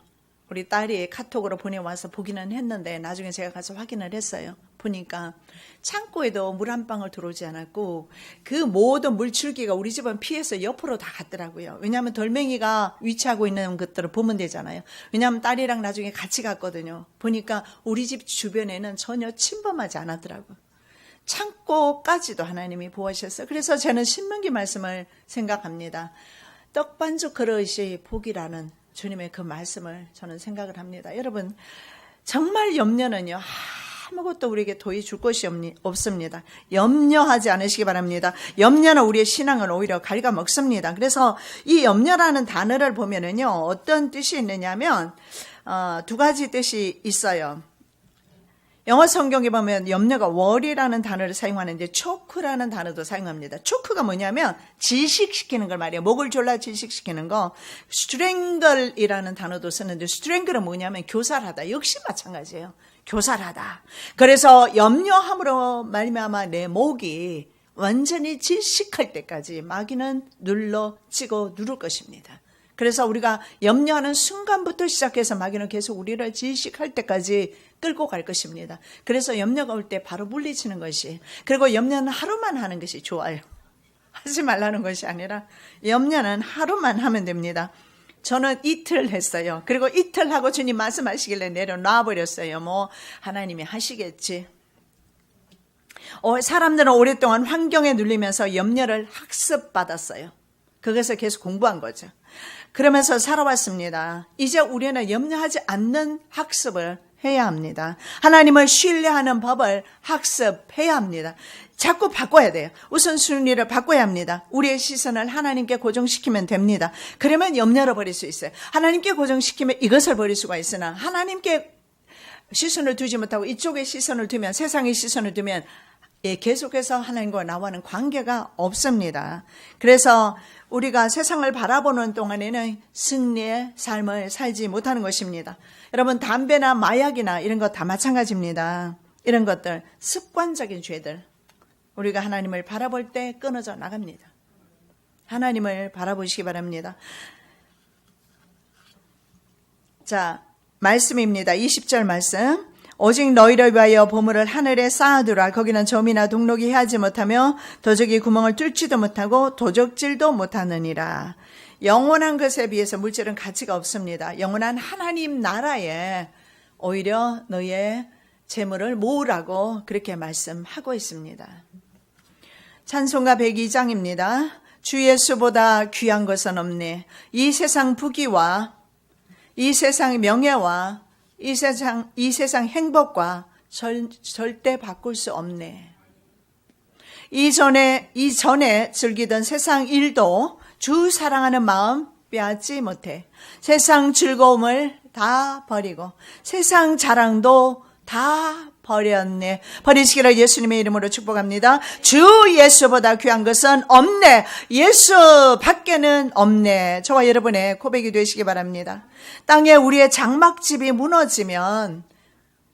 우리 딸이 카톡으로 보내와서 보기는 했는데 나중에 제가 가서 확인을 했어요. 보니까 창고에도 물 한 방울 들어오지 않았고 그 모든 물줄기가 우리 집은 피해서 옆으로 다 갔더라고요. 왜냐하면 돌멩이가 위치하고 있는 것들을 보면 되잖아요. 왜냐하면 딸이랑 나중에 같이 갔거든요. 보니까 우리 집 주변에는 전혀 침범하지 않았더라고요. 창고까지도 하나님이 보호하셨어요. 그래서 저는 신명기 말씀을 생각합니다. 떡반죽 그릇이 복이라는 주님의 그 말씀을 저는 생각을 합니다. 여러분 정말 염려는요 아무것도 우리에게 도움이 줄 것이 없습니다. 염려하지 않으시기 바랍니다. 염려는 우리의 신앙을 오히려 갉아먹습니다. 그래서 이 염려라는 단어를 보면은요 어떤 뜻이 있느냐면 두 가지 뜻이 있어요. 영어 성경에 보면 염려가 worry라는 단어를 사용하는데 choke라는 단어도 사용합니다. choke가 뭐냐면 질식시키는 걸 말이에요. 목을 졸라 질식시키는 거. strangle이라는 단어도 쓰는데 strangle은 뭐냐면 교살하다. 역시 마찬가지예요. 교살하다. 그래서 염려함으로 말미암아 내 목이 완전히 질식할 때까지 마귀는 눌러치고 누를 것입니다. 그래서 우리가 염려하는 순간부터 시작해서 마귀는 계속 우리를 질식할 때까지 끌고 갈 것입니다. 그래서 염려가 올 때 바로 물리치는 것이, 그리고 염려는 하루만 하는 것이 좋아요. 하지 말라는 것이 아니라 염려는 하루만 하면 됩니다. 저는 이틀 했어요. 그리고 이틀 하고 주님 말씀하시길래 내려놔 버렸어요. 하나님이 하시겠지. 사람들은 오랫동안 환경에 눌리면서 염려를 학습받았어요. 그것을 계속 공부한 거죠. 그러면서 살아왔습니다. 이제 우리는 염려하지 않는 학습을 해야 합니다. 하나님을 신뢰하는 법을 학습해야 합니다. 자꾸 바꿔야 돼요. 우선순위를 바꿔야 합니다. 우리의 시선을 하나님께 고정시키면 됩니다. 그러면 염려를 버릴 수 있어요. 하나님께 고정시키면 이것을 버릴 수가 있으나 하나님께 시선을 두지 못하고 이쪽에 시선을 두면, 세상의 시선을 두면 계속해서 하나님과 나와는 관계가 없습니다. 그래서 우리가 세상을 바라보는 동안에는 승리의 삶을 살지 못하는 것입니다. 여러분, 담배나 마약이나 이런 것 다 마찬가지입니다. 이런 것들, 습관적인 죄들, 우리가 하나님을 바라볼 때 끊어져 나갑니다. 하나님을 바라보시기 바랍니다. 자, 말씀입니다. 20절 말씀. 오직 너희를 위하여 보물을 하늘에 쌓아두라. 거기는 점이나 동록이 해하지 못하며 도적이 구멍을 뚫지도 못하고 도적질도 못하느니라. 영원한 것에 비해서 물질은 가치가 없습니다. 영원한 하나님 나라에 오히려 너의 재물을 모으라고 그렇게 말씀하고 있습니다. 찬송가 102장입니다. 주 예수보다 귀한 것은 없네. 이 세상 부귀와 이 세상 명예와 이 세상 행복과 절대 바꿀 수 없네. 이전에 즐기던 세상 일도 주 사랑하는 마음 빼앗지 못해. 세상 즐거움을 다 버리고 세상 자랑도 다 버렸네. 버리시기를 예수님의 이름으로 축복합니다. 주 예수보다 귀한 것은 없네. 예수 밖에는 없네. 저와 여러분의 고백이 되시기 바랍니다. 땅에 우리의 장막집이 무너지면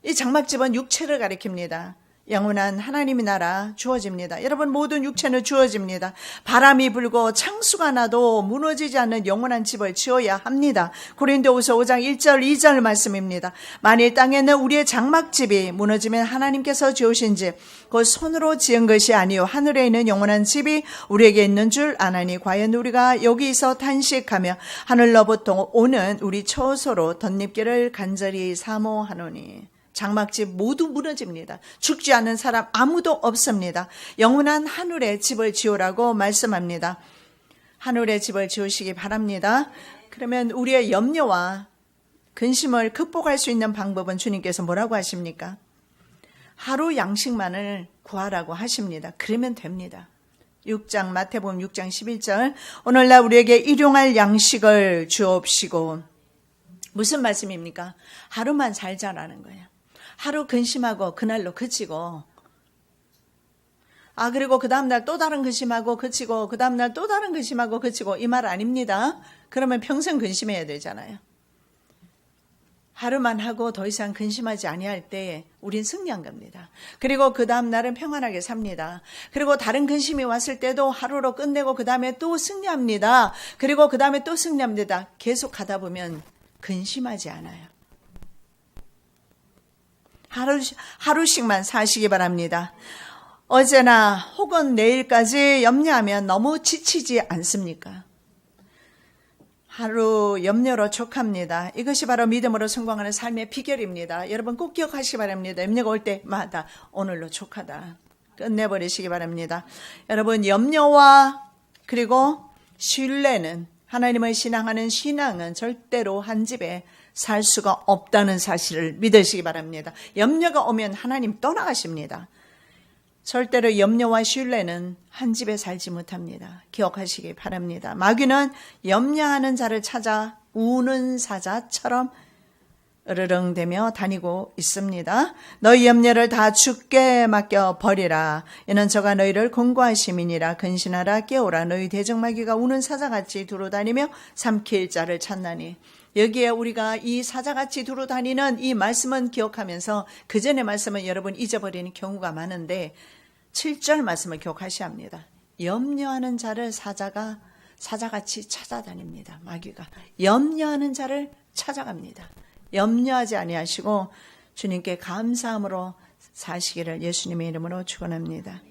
이 장막집은 육체를 가리킵니다. 영원한 하나님의 나라 주어집니다. 여러분, 모든 육체는 주어집니다. 바람이 불고 창수가 나도 무너지지 않는 영원한 집을 지어야 합니다. 고린도후서 5장 1절 2절 말씀입니다. 만일 땅에는 우리의 장막집이 무너지면 하나님께서 지으신 집, 곧 손으로 지은 것이 아니요 하늘에 있는 영원한 집이 우리에게 있는 줄 아나니 과연 우리가 여기서 탄식하며 하늘로부터 오는 우리 처소로 덧립기를 간절히 사모하노니. 장막집 모두 무너집니다. 죽지 않는 사람 아무도 없습니다. 영원한 하늘의 집을 지으라고 말씀합니다. 하늘의 집을 지으시기 바랍니다. 그러면 우리의 염려와 근심을 극복할 수 있는 방법은 주님께서 뭐라고 하십니까? 하루 양식만을 구하라고 하십니다. 그러면 됩니다. 6장 마태복음 6장 11절 오늘날 우리에게 일용할 양식을 주옵시고. 무슨 말씀입니까? 하루만 살자라는 거예요. 하루 근심하고 그날로 그치고, 그리고 그 다음날 또 다른 근심하고 그치고, 그 다음날 또 다른 근심하고 그치고, 이 말 아닙니다. 그러면 평생 근심해야 되잖아요. 하루만 하고 더 이상 근심하지 아니할 때 우린 승리한 겁니다. 그리고 그 다음날은 평안하게 삽니다. 그리고 다른 근심이 왔을 때도 하루로 끝내고 그 다음에 또 승리합니다. 그리고 그 다음에 또 승리합니다. 계속 가다 보면 근심하지 않아요. 하루씩만 사시기 바랍니다. 어제나 혹은 내일까지 염려하면 너무 지치지 않습니까? 하루 염려로 족합니다. 이것이 바로 믿음으로 성공하는 삶의 비결입니다. 여러분 꼭 기억하시기 바랍니다. 염려가 올 때마다 오늘로 족하다. 끝내버리시기 바랍니다. 여러분, 염려와 그리고 신뢰는, 하나님을 신앙하는 신앙은 절대로 한 집에 살 수가 없다는 사실을 믿으시기 바랍니다. 염려가 오면 하나님 떠나가십니다. 절대로 염려와 신뢰는 한 집에 살지 못합니다. 기억하시기 바랍니다. 마귀는 염려하는 자를 찾아 우는 사자처럼 으르렁대며 다니고 있습니다. 너희 염려를 다 주께 맡겨 버리라. 이는 저가 너희를 공고하심이니라. 근신하라 깨우라. 너희 대적마귀가 우는 사자같이 두루다니며 삼킬 자를 찾나니. 여기에 우리가 이 사자같이 두루다니는 이 말씀은 기억하면서 그 전의 말씀은 여러분 잊어버리는 경우가 많은데 7절 말씀을 기억하셔야 합니다. 염려하는 자를 사자같이 찾아다닙니다. 마귀가 염려하는 자를 찾아갑니다. 염려하지 아니하시고 주님께 감사함으로 사시기를 예수님의 이름으로 축원합니다.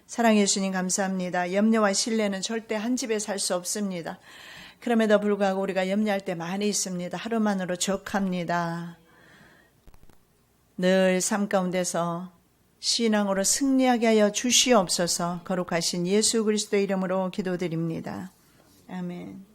사랑해 예수님 감사합니다. 염려와 신뢰는 절대 한 집에 살 수 없습니다. 그럼에도 불구하고 우리가 염려할 때 많이 있습니다. 하루만으로 적합니다. 늘 삶 가운데서 신앙으로 승리하게 하여 주시옵소서. 거룩하신 예수 그리스도의 이름으로 기도드립니다. 아멘.